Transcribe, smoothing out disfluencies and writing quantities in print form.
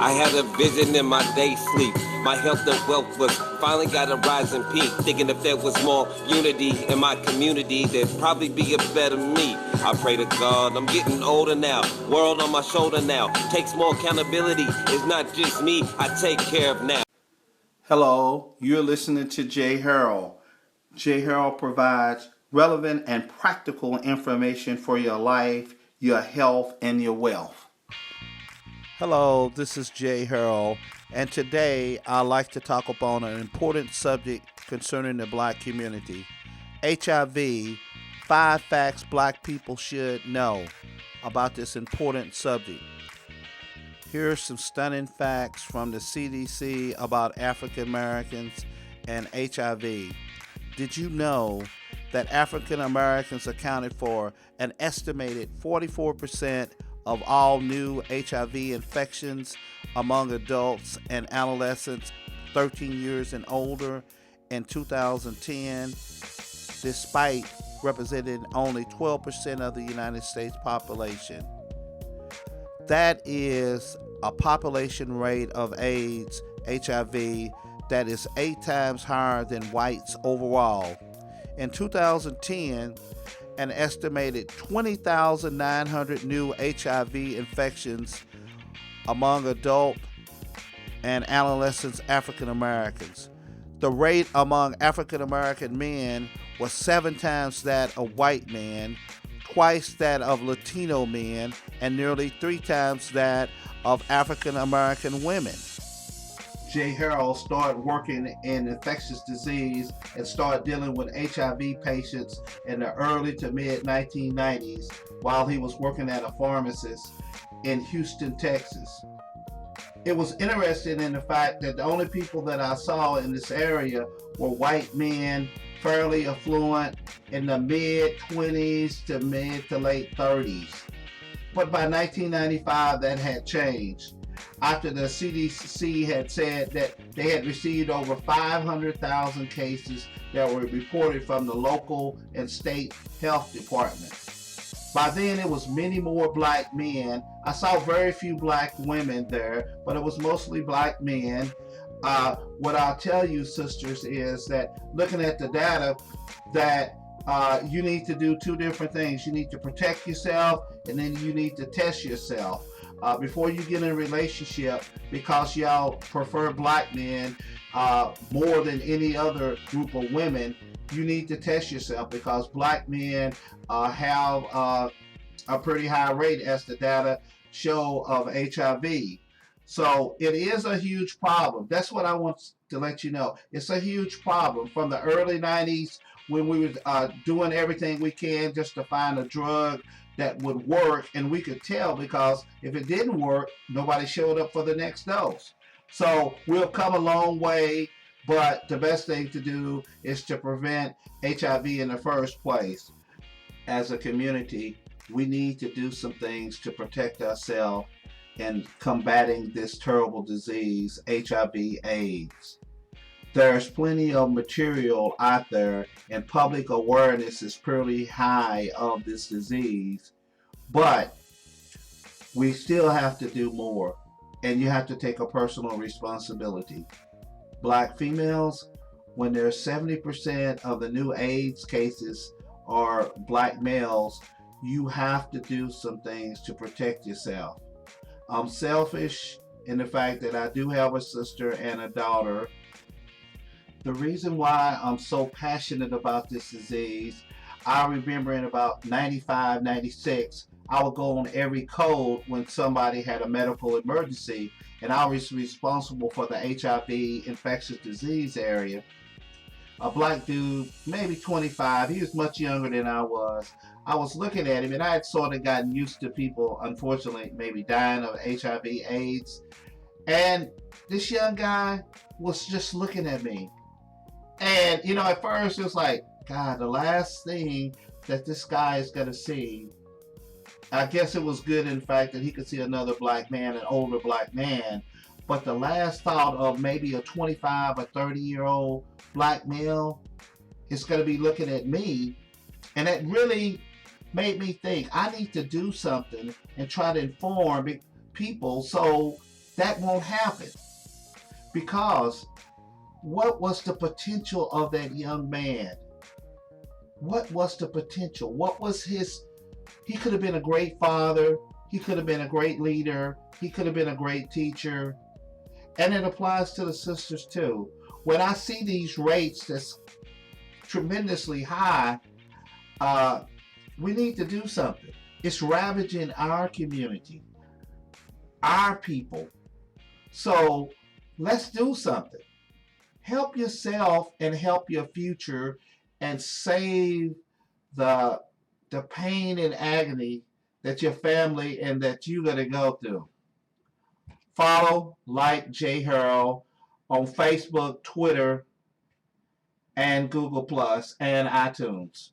I had a vision in my day sleep. My health and wealth was finally got a rising peak. Thinking if there was more unity in my community, there'd probably be a better me. I pray to God, I'm getting older now. World on my shoulder now. Takes more accountability. It's not just me I take care of now. Hello, you're listening to Jay Harrell. Jay Harrell provides relevant and practical information for your life, your health, and your wealth. Hello, this is Jay Harrell, and today I'd like to talk about an important subject concerning the black community. HIV, 5 facts black people should know about this important subject. Here are some stunning facts from the CDC about African Americans and HIV. Did you know that African Americans accounted for an estimated 44% of all new HIV infections among adults and adolescents 13 years and older in 2010, despite representing only 12% of the United States population? That is a population rate of AIDS, HIV, that is 8 times higher than whites overall. In 2010, an estimated 20,900 new HIV infections among adult and adolescent African Americans. The rate among African American men was 7 times that of white men, twice that of Latino men, and nearly 3 times that of African American women. Jay Harrell started working in infectious disease and started dealing with HIV patients in the early to mid 1990s while he was working at a pharmacist in Houston, Texas. It was interesting in the fact that the only people that I saw in this area were white men, fairly affluent, in the mid 20s to mid to late 30s. But by 1995, that had changed. After the CDC had said that they had received over 500,000 cases that were reported from the local and state health departments. By then, it was many more black men. I saw very few black women there, but it was mostly black men. What I'll tell you, sisters, is that looking at the data, that you need to do 2 different things. You need to protect yourself, and then you need to test yourself. Before you get in a relationship, because y'all prefer black men more than any other group of women, you need to test yourself, because black men have a pretty high rate, as the data show, of HIV. So it is a huge problem. That's what I want to let you know. It's a huge problem. From the early 90s, when we were doing everything we can just to find a drug that would work, and we could tell, because if it didn't work, nobody showed up for the next dose. So we've come a long way, but the best thing to do is to prevent HIV in the first place. As a community, we need to do some things to protect ourselves in combating this terrible disease, HIV/AIDS. There's plenty of material out there, and public awareness is pretty high of this disease, but we still have to do more, and you have to take a personal responsibility. Black females, when there's 70% of the new AIDS cases are black males, you have to do some things to protect yourself. I'm selfish in the fact that I do have a sister and a daughter. The reason why I'm so passionate about this disease, I remember in about 95, 96, I would go on every code when somebody had a medical emergency, and I was responsible for the HIV infectious disease area. A black dude, maybe 25, he was much younger than I was. I was looking at him, and I had sort of gotten used to people, unfortunately, maybe dying of HIV/AIDS. And this young guy was just looking at me. And, at first it was like, God, the last thing that this guy is going to see, I guess it was good in fact that he could see another black man, an older black man, but the last thought of maybe a 25 or 30-year-old black male is going to be looking at me. And it really made me think I need to do something and try to inform people so that won't happen. Because what was the potential of that young man? What was the potential? What was his? He could have been a great father. He could have been a great leader. He could have been a great teacher. And it applies to the sisters too. When I see these rates that's tremendously high, we need to do something. It's ravaging our community, our people. So let's do something. Help yourself and help your future and save the pain and agony that your family and that you're going to go through. Follow, like J. Harold on Facebook, Twitter, and Google Plus and iTunes.